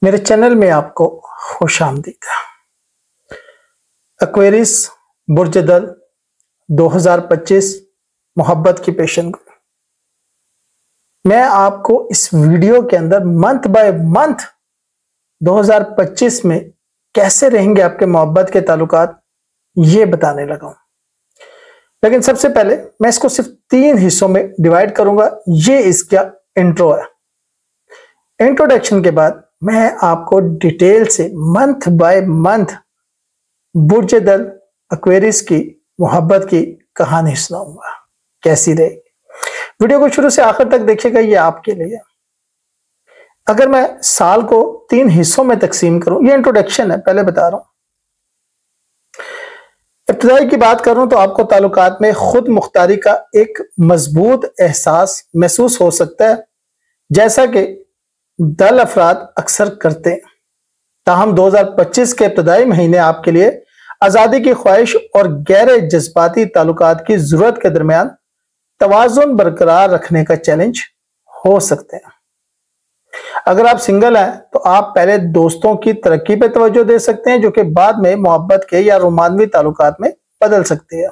میرے چینل میں آپ کو خوش آمدید ہے۔ ایکویریس برج دل 2025 محبت کی پیشن گوئی۔ میں آپ کو اس ویڈیو کے اندر منتھ بائی منتھ 2025 میں کیسے رہیں گے آپ کے محبت کے تعلقات یہ بتانے لگا ہوں، لیکن سب سے پہلے میں اس کو صرف 3 حصوں میں ڈیوائیڈ کروں گا۔ یہ اس کا انٹرو ہے۔ انٹروڈکشن کے بعد میں آپ کو ڈیٹیل سے منتھ بائی منتھ برج دل ایکویریس کی محبت کی کہانی سناؤں گا، کیسی رہے گی۔ ویڈیو کو شروع سے آخر تک دیکھیے گا، یہ آپ کے لیے۔ اگر میں سال کو 3 حصوں میں تقسیم کروں، یہ انٹروڈکشن ہے، پہلے بتا رہا ہوں۔ ابتدائی کی بات کروں تو آپ کو تعلقات میں خود مختاری کا ایک مضبوط احساس محسوس ہو سکتا ہے، جیسا کہ دل افراد اکثر کرتے ہیں۔ تاہم 2025 کے ابتدائی مہینے آپ کے لیے آزادی کی خواہش اور گہرے جذباتی تعلقات کی ضرورت کے درمیان توازن برقرار رکھنے کا چیلنج ہو سکتے ہیں۔ اگر آپ سنگل ہیں تو آپ پہلے دوستوں کی ترقی پہ توجہ دے سکتے ہیں، جو کہ بعد میں محبت کے یا رومانوی تعلقات میں بدل سکتے ہیں۔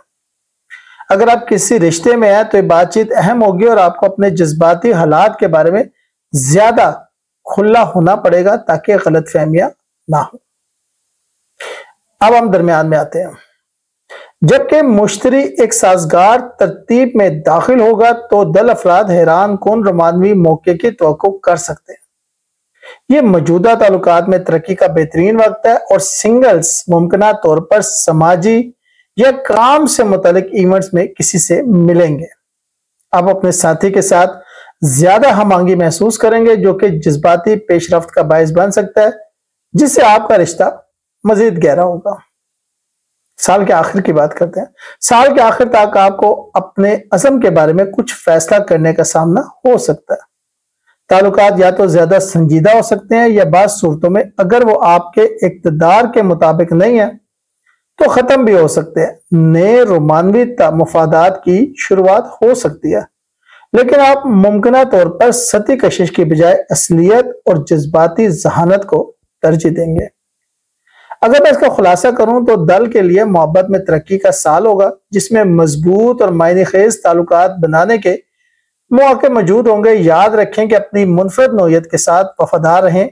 اگر آپ کسی رشتے میں ہیں تو یہ بات چیت اہم ہوگی اور آپ کو اپنے جذباتی حالات کے بارے میں زیادہ کھلا ہونا پڑے گا تاکہ غلط فہمیاں نہ ہوں۔ اب ہم درمیان میں آتے ہیں۔ جبکہ مشتری ایک سازگار ترتیب میں داخل ہوگا تو دل افراد حیران کن رومانوی موقع کی توقع کر سکتے ہیں۔ یہ موجودہ تعلقات میں ترقی کا بہترین وقت ہے اور سنگلز ممکنہ طور پر سماجی یا کام سے متعلق ایونٹس میں کسی سے ملیں گے۔ آپ اپنے ساتھی کے ساتھ زیادہ ہم آہنگی محسوس کریں گے، جو کہ جذباتی پیش رفت کا باعث بن سکتا ہے، جس سے آپ کا رشتہ مزید گہرا ہوگا۔ سال کے آخر کی بات کرتے ہیں۔ سال کے آخر تک آپ کو اپنے عزم کے بارے میں کچھ فیصلہ کرنے کا سامنا ہو سکتا ہے۔ تعلقات یا تو زیادہ سنجیدہ ہو سکتے ہیں یا بعض صورتوں میں اگر وہ آپ کے اقتدار کے مطابق نہیں ہے تو ختم بھی ہو سکتے ہیں۔ نئے رومانوی مفادات کی شروعات ہو سکتی ہے، لیکن آپ ممکنہ طور پر سطحی کشش کی بجائے اصلیت اور جذباتی ذہانت کو ترجیح دیں گے۔ اگر میں اس کا خلاصہ کروں تو دل کے لیے محبت میں ترقی کا سال ہوگا، جس میں مضبوط اور معنی خیز تعلقات بنانے کے مواقع موجود ہوں گے۔ یاد رکھیں کہ اپنی منفرد نوعیت کے ساتھ وفادار رہیں،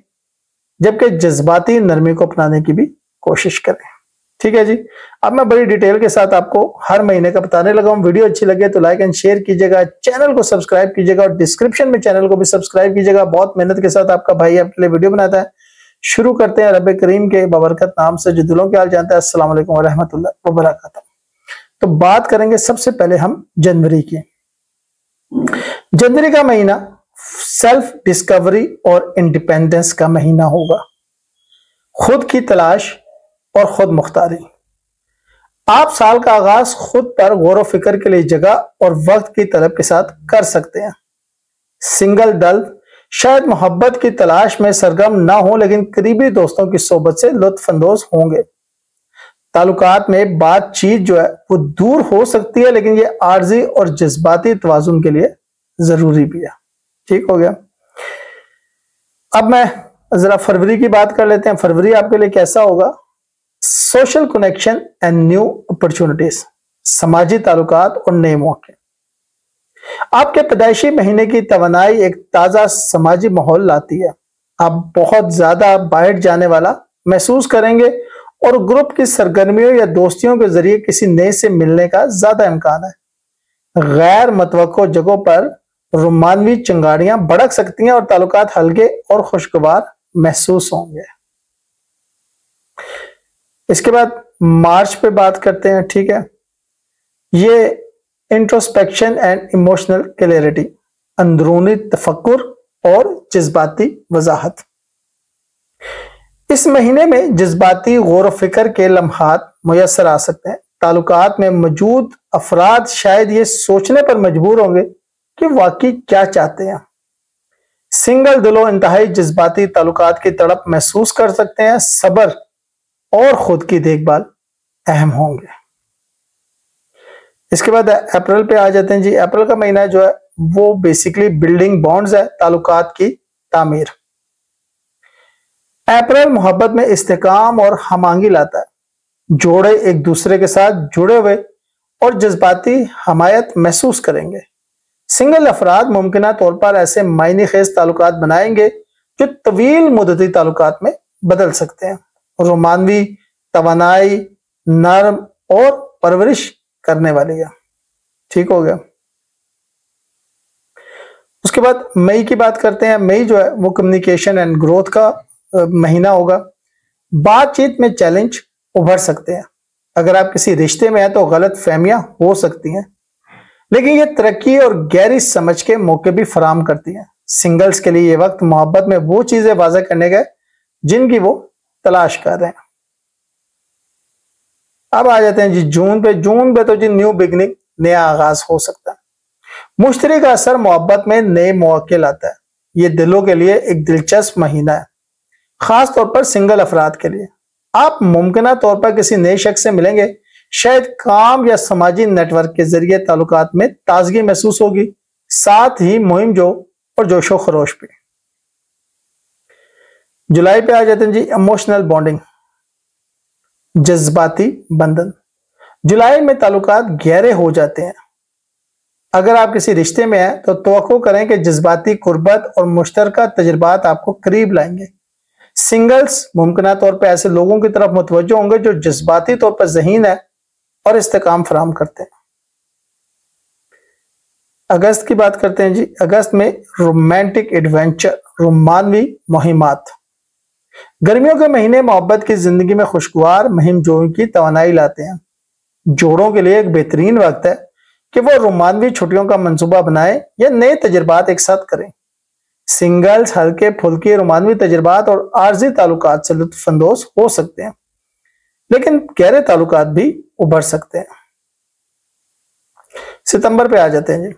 جبکہ جذباتی نرمی کو اپنانے کی بھی کوشش کریں۔ ٹھیک ہے جی، اب میں بڑی ڈیٹیل کے ساتھ آپ کو ہر مہینے کا بتانے لگا ہوں۔ ویڈیو اچھی لگے تو لائک اینڈ شیئر کیجیے گا، چینل کو سبسکرائب کیجیے گا اور ڈسکرپشن میں چینل کو بھی سبسکرائب کیجیے گا۔ بہت محنت کے ساتھ آپ کا بھائی آپ کے لیے ویڈیو بناتا ہے۔ شروع کرتے ہیں رب کریم کے بابرکت نام سے جو دلوں کے حال جانتا ہے۔ السلام علیکم ورحمۃ اللہ وبرکاتہ۔ تو بات کریں گے سب سے پہلے ہم جنوری کی۔ جنوری کا مہینہ سیلف ڈسکوری اور انڈیپینڈنس کا مہینہ ہوگا۔ خود کی تلاش اور خود مختاری۔ آپ سال کا آغاز خود پر غور و فکر کے لیے جگہ اور وقت کی طلب کے ساتھ کر سکتے ہیں۔ سنگل دل شاید محبت کی تلاش میں سرگرم نہ ہوں، لیکن قریبی دوستوں کی صحبت سے لطف اندوز ہوں گے۔ تعلقات میں بات چیت جو ہے وہ دور ہو سکتی ہے، لیکن یہ عارضی اور جذباتی توازن کے لیے ضروری بھی ہے۔ ٹھیک ہو گیا۔ اب میں ذرا فروری کی بات کر لیتے ہیں۔ فروری آپ کے لیے کیسا ہوگا؟ Social connection and new opportunities, سماجی تعلقات اور نئے موقع۔ آپ کے پیدائشی مہینے کی توانائی ایک تازہ سماجی ماحول لاتی ہے۔ آپ بہت زیادہ باہر جانے والا محسوس کریں گے اور گروپ کی سرگرمیوں یا دوستیوں کے ذریعے کسی نئے سے ملنے کا زیادہ امکان ہے۔ غیر متوقع جگہوں پر رومانوی چنگاڑیاں بھڑک سکتی ہیں اور تعلقات ہلکے اور خوشگوار محسوس ہوں گے۔ اس کے بعد مارچ پہ بات کرتے ہیں۔ ٹھیک ہے، یہ انٹروسپیکشن اینڈ ایموشنل کلیئرٹی، اندرونی تفکر اور جذباتی وضاحت۔ اس مہینے میں جذباتی غور و فکر کے لمحات میسر آ سکتے ہیں۔ تعلقات میں موجود افراد شاید یہ سوچنے پر مجبور ہوں گے کہ واقعی کیا چاہتے ہیں۔ سنگل دلوں انتہائی جذباتی تعلقات کی تڑپ محسوس کر سکتے ہیں۔ صبر اور خود کی دیکھ بھال اہم ہوں گے۔ اس کے بعد اپریل پہ آ جاتے ہیں جی۔ اپریل کا مہینہ جو ہے وہ بیسیکلی بلڈنگ بانڈز ہے، تعلقات کی تعمیر۔ अप्रैल मोहब्बत में इस्तेकाम और हमांगी लाता है। जोड़े एक दूसरे के साथ जुड़े हुए और जज्बाती हमायत महसूस करेंगे। सिंगल अफराद मुमकिना तौर पर ऐसे मायने खेज ताल्लुकात बनाएंगे जो तवील मुद्दती ताल्लुकात में बदल सकते हैं। रोमानवी तवानाई नरम और परवरिश करने वाली है। ठीक हो गया। उसके बाद मई की बात करते हैं। मई जो है वो कम्युनिकेशन एंड ग्रोथ का महीना होगा। बातचीत में चैलेंज उभर सकते हैं। अगर आप किसी रिश्ते में हैं तो गलत फहमियां हो सकती हैं, लेकिन ये तरक्की और गहरी समझ के मौके भी फराहम करती हैं। सिंगल्स के लिए ये वक्त मोहब्बत में वो चीजें वाज़ेह करने का जिनकी वो तलाश कर रहे हैं। अब आ जाते हैं जी जून पे। जून पे तो जी न्यू बिगनिंग, नया आगाज हो सकता है। मुश्तरी का असर मोहब्बत में नए मौके लाता है। ये दिलों के लिए एक दिलचस्प महीना है, खास तौर पर सिंगल अफराद के लिए। आप मुमकिना तौर पर किसी नए शख्स से मिलेंगे। शायद काम या समाजी नेटवर्क के जरिए ताल्लुकात में ताजगी महसूस होगी, साथ ही मुहिम जो और जोशो खरोश भी। जुलाई पे आ जाते हैं जी इमोशनल बॉन्डिंग, जज्बाती बंधन। जुलाई में ताल्लुकात गहरे हो जाते हैं। अगर आप किसी रिश्ते में हैं तो तवक्को करें कि जज्बाती कुर्बत और मुश्तरका तजुर्बात आपको करीब लाएंगे। सिंगल्स मुमकिना तौर पर ऐसे लोगों की तरफ मुतवज्जो होंगे जो जज्बाती तौर पर ज़हीन है और इस्तेकाम फराहम करते हैं। अगस्त की बात करते हैं जी। अगस्त में रोमांटिक एडवेंचर, रोमानवी मुहिमात। गर्मियों के महीने मोहब्बत की जिंदगी में खुशगवार मुहिम जोई की तवानाई लाते हैं। जोड़ों के लिए एक बेहतरीन वक्त है कि वो रोमानवी छुट्टियों का मंसूबा बनाएं या नए तजुर्बात एक साथ करें। सिंगल्स हल्के फुल्के रोमानवी तजुर्बात और आर्जी ताल्लुकात से लुत्फानंदोज हो सकते हैं, लेकिन गहरे ताल्लुकात भी उभर सकते हैं। सितंबर पे आ जाते हैं जी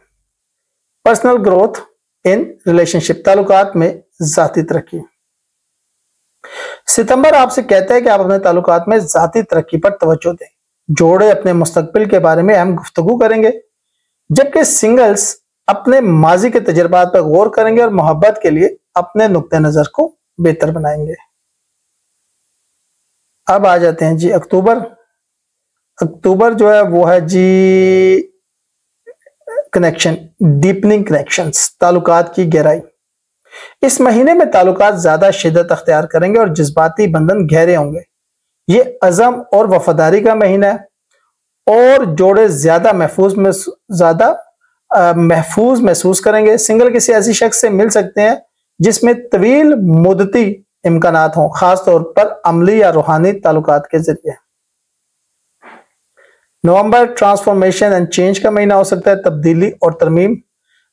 पर्सनल ग्रोथ इन रिलेशनशिप, ताल्लुकात में जाती तरक्की। सितंबर आपसे कहता है कि आप अपने ताल्लुकात में जाती तरक्की पर तवज्जो दें। जोड़े अपने मुस्तकबिल के बारे में अहम गुफ्तगू करेंगे, जबकि सिंगल्स अपने माजी के तजुर्बात पर गौर करेंगे और मोहब्बत के लिए अपने नुक्ते नजर को बेहतर बनाएंगे। अब आ जाते हैं जी अक्टूबर। अक्टूबर जो है वो है जी कनेक्शन, डीपनिंग कनेक्शंस, ताल्लुकात की गहराई। इस महीने में ताल्लुकात ज्यादा शिद्दत अख्तियार करेंगे और जज्बाती बंधन गहरे होंगे। ये अज़म और वफादारी का महीना है और जोड़े ज्यादा महफूज महसूस करेंगे। सिंगल किसी ऐसी शख्स से मिल सकते हैं जिसमें तवील मुद्दती इम्कानात हों, खासतौर पर अमली या रूहानी ताल्लुकात के जरिए। नवंबर ट्रांसफॉर्मेशन एंड चेंज का महीना हो सकता है, तब्दीली और तरमीम।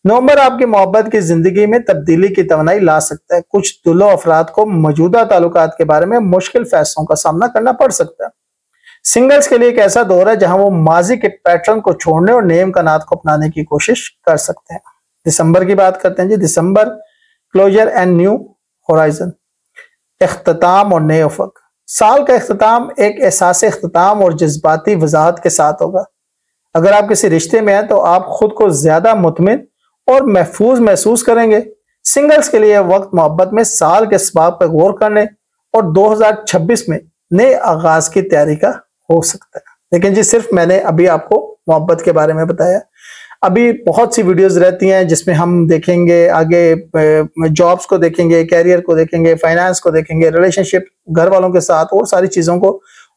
नवंबर आपकी मोहब्बत की जिंदगी में तब्दीली की तवनाई ला सकता है। कुछ दुल्हो अफराद को मौजूदा ताल्लुकात के बारे में मुश्किल फैसलों का सामना करना पड़ सकता है। सिंगल्स के लिए एक ऐसा दौर है जहां वो माजी के पैटर्न को छोड़ने और नए इम्कानात को अपनाने की कोशिश कर सकते हैं। दिसंबर की बात करते हैं जी। दिसंबर क्लोजर एंड न्यू होराइजन, इख्तिताम और नए उफक। साल का इख्तिताम एक एहसास इख्तिताम और जज्बाती वजाहत के साथ होगा। अगर आप किसी रिश्ते में हैं तो आप खुद को ज्यादा मुतमिन और महफूज महसूस करेंगे। सिंगल्स के लिए वक्त मोहब्बत में साल के असबाब पर गौर करने और 2026 में नए आगाज की तैयारी का हो सकता है। लेकिन जी सिर्फ मैंने अभी आपको मोहब्बत के बारे में बताया। अभी बहुत सी वीडियोस रहती हैं जिसमें हम देखेंगे आगे जॉब्स को देखेंगे, कैरियर को देखेंगे, फाइनेंस को देखेंगे, रिलेशनशिप घर वालों के साथ और सारी चीजों को,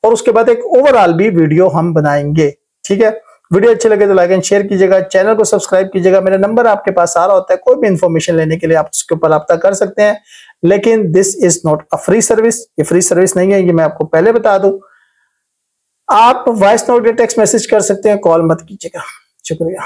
और उसके बाद एक ओवरऑल भी वीडियो हम बनाएंगे। ठीक है, वीडियो अच्छे लगे तो लाइक एंड शेयर कीजिएगा, चैनल को सब्सक्राइब कीजिएगा। मेरा नंबर आपके पास आ रहा होता है, कोई भी इंफॉर्मेशन लेने के लिए आप उसके ऊपर रब्ता कर सकते हैं। लेकिन this is not a free service, ये फ्री सर्विस नहीं है, ये मैं आपको पहले बता दूं। आप वॉइस नोट या टेक्स्ट मैसेज कर सकते हैं, कॉल मत कीजिएगा। शुक्रिया।